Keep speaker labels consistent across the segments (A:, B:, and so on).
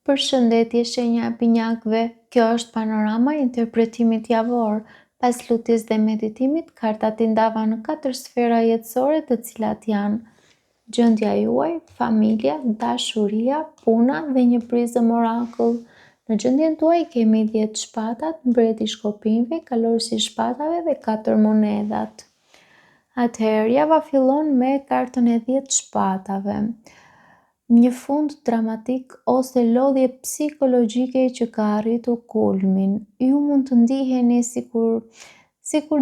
A: Përshëndetje shenja e pinjakëve, kjo është panorama e interpretimit javor. Pas lutjes dhe meditimit, kartat i ndava në 4 sfera jetësore, të cilat janë gjendja juaj, familja, dashuria, puna dhe një prizëm orakull. Në gjendjen tuaj kemi 10 shpatat, mbreti i shkopinjve, kalorësi i shpatave dhe 4 monedat. Atëherë, java fillon me kartën e 10 shpatave. Një fund dramatik ose lodhje psikologjike që ka arritur kulmin. Ju mund të ndiheni sikur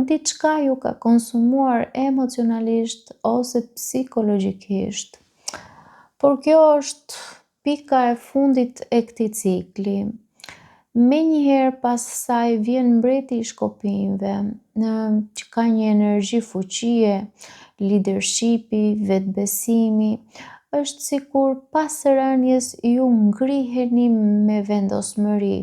A: diçka ju ka konsumuar emocionalisht ose psikologjikisht. Por kjo është pika e fundit e këtij cikli. Menjëherë pas saj vjen mbreti i shkopinjve, që ka një energji fuqie, leadershipi, vetbesimi. Është sikur pas së rënies ju ngriheni me vendosmëri,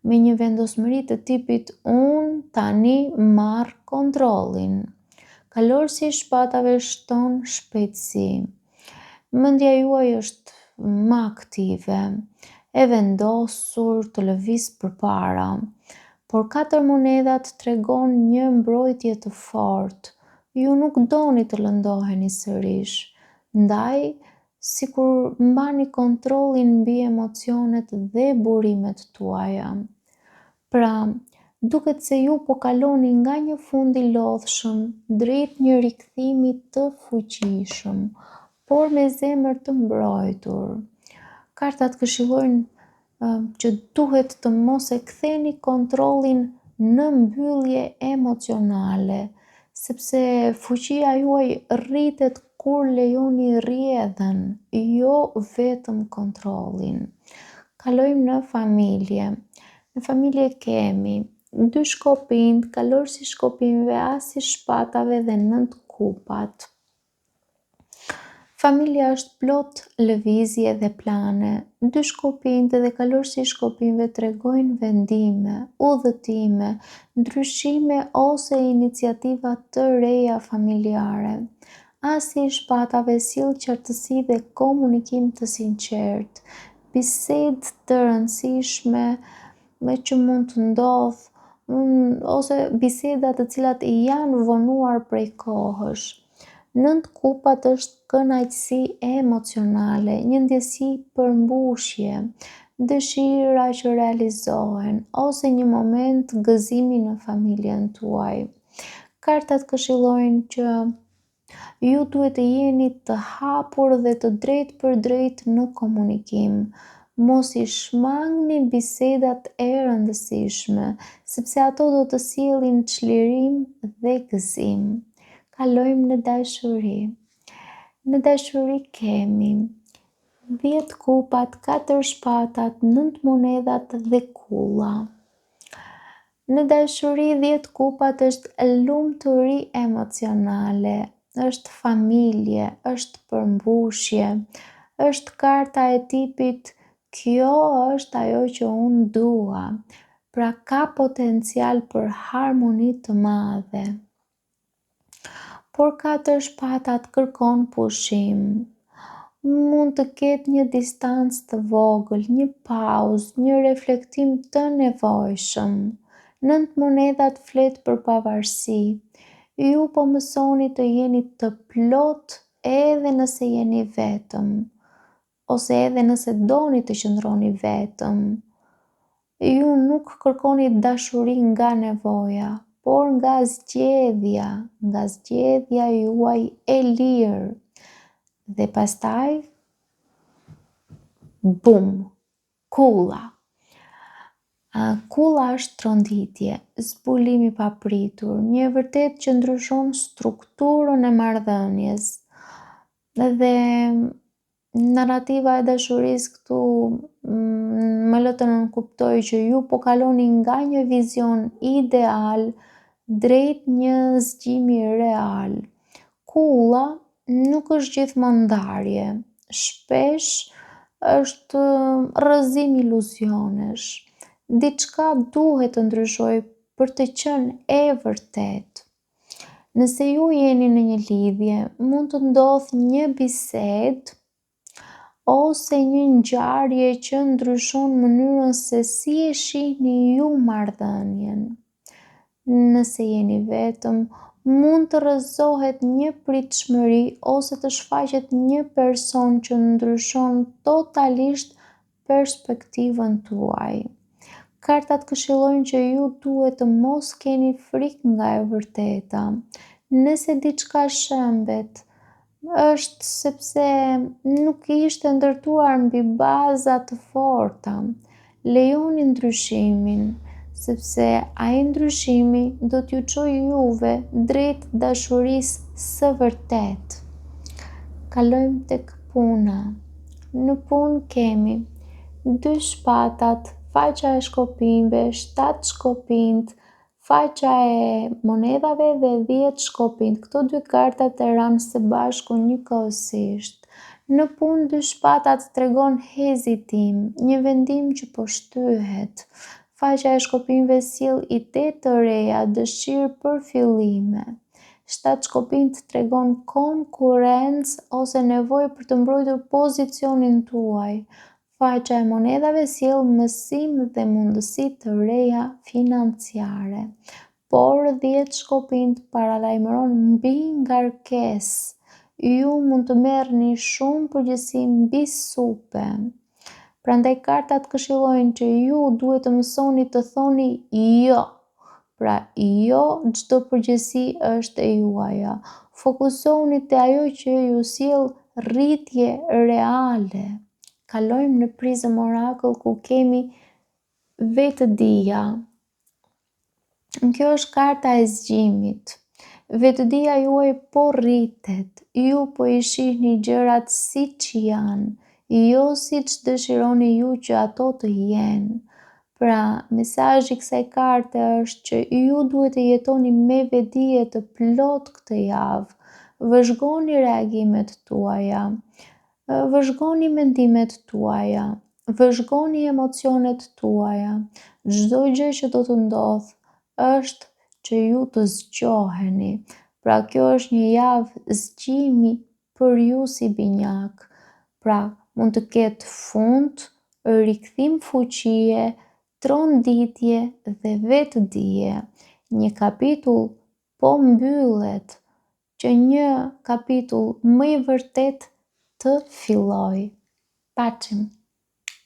A: me një vendosmëri të tipit unë tani marr kontrollin. Kalorësi i shpatave shton shpejtësi. Mendja juaj është më aktive, e vendosur të lëviz përpara. Por 4 monedat tregon një mbrojtje të fortë. Ju nuk doni të lëndoheni sërish. Ndaj, sikur mbani kontrollin mbi emocionet dhe burimet tuaja. Pra, duket se ju po kaloni nga një fund i lodhshëm drejt një rikthimi të fuqishëm, por me zemër të mbrojtur. Kartat këshillojnë që duhet të mos e ktheni kontrollin në mbyllje emocionale, sepse fuqia juaj rritet kur lejoni rrjedhën, jo vetëm kontrollin. Kalojmë në familje. Në familje kemi 2 shkopinj, kalorësi i shkopinjve, asi i shpatave dhe 9 kupat. Familja është plot lëvizje dhe plane. 2 shkopinjtë dhe kalorësi i shkopinjve tregojnë vendime, udhëtime, ndryshime ose iniciativa të reja familjare. Asi i shpatave sjell qartësi dhe komunikim të sinqertë, bisedë të rëndësishme që mund të ndodhë ose biseda të cilat janë vonuar prej kohësh. 9 kupat është kënaqësi emocionale, një ndjesi përmbushje, dëshira që realizohen ose një moment gëzimi në familjen tuaj. Kartat këshillojnë që ju duhet të jeni të hapur dhe të drejtë për drejtë në komunikim. Mos i shmangni bisedat e rëndësishme, sepse ato do të sjellin çlirim dhe gëzim. Kalojmë në dashuri. Në dashuri kemi 10 kupat, 4 shpatat, 9 monedat dhe kulla. Në dashuri 10 kupat është lumturi emocionale, është familje, është përmbushje, është karta e tipit kjo është ajo që unë dua, pra ka potencial për harmoni të madhe. Por 4 shpatat kërkon pushim. Mund të ketë një distancë të vogël, një pauzë, një reflektim të nevojshëm. 9 monedat flet për pavarësi. Ju po mësoni të jeni të plot edhe nëse jeni vetëm, ose edhe nëse doni të qëndroni vetëm. Ju nuk kërkoni dashuri nga nevoja, por nga zgjedhja juaj e lirë. Dhe pastaj, bum, kulla. Kulla është tronditje, zbulimi i papritur, një e vërtetë që ndryshon strukturën e marrëdhënies. Dhe narrativa e dashurisë këtu më lë të nënkuptoj që ju po kaloni nga një vizion ideal drejt një zgjimi real. Kulla nuk është gjithmonë ndarje, shpesh është rrëzim iluzionesh. Diçka duhet të ndryshojë për të qenë e vërtetë. Nëse ju jeni në një lidhje, mund të ndodhë një bisedë ose një ngjarje që ndryshon mënyrën se si e shihni ju marrëdhënien. Nëse jeni vetëm, mund të rrëzohet një pritshmëri ose të shfaqet një person që ndryshon totalisht perspektivën tuaj. Kartat këshillojnë që ju duhet të mos keni frikë nga e vërteta. Nëse diçka shëmbet, është sepse nuk ishte ndërtuar mbi baza të forta. Lejoni ndryshimin, sepse ai ndryshimi do t'ju çojë juve drejt dashurisë së vërtetë. Kalojmë tek puna. Në punë kemi 2 shpatat, faqja e shkopinjve, 7 shkopinjt, faqja e monedhave dhe 10 shkopinjt. Këto 2 kartat e ranë së bashku njëkohësisht. Në punë 2 shpatat tregon hezitim, një vendim që po shtyhet. Faqja e shkopinjve sjell ide të reja, dëshirë për fillime. 7 shkopinjt tregon konkurrencë ose nevojë për të mbrojtur pozicionin tuaj. Faqja e monedhave sjell mësim dhe mundësi të reja financiare. Por 10 shkopinjt paralajmëron mbi ngarkesë. Ju mund të merrni shumë përgjegjësi mbi supe. Prandaj kartat këshillojnë që ju duhet të mësoni të thoni jo. Pra jo çdo përgjegjësi është e juaja. Fokusohuni te ajo që ju sjell rritje reale. Kalojmë në prizëm orakull ku kemi vetëdija. Kjo është karta e zgjimit. Vetëdija juaj po rritet. Ju po i shihni gjërat siç janë, jo siç dëshironi ju që ato të jenë. Pra, mesazhi i kësaj karte është që ju duhet të jetoni me vetdije të plotë këtë javë. Vëzhgoni reagimet tuaja, vëzhgoni mendimet tuaja, vëzhgoni emocionet tuaja. Çdo gjë që do të ndodhë është që ju të zgjoheni. Pra kjo është një javë zgjimi për ju si binjak. Pra mund të ketë fund, rikthim fuqie, tronditje dhe vetëdije. Një kapitull po mbyllet, që një kapitull më i vërtet të fillojë. Paçim.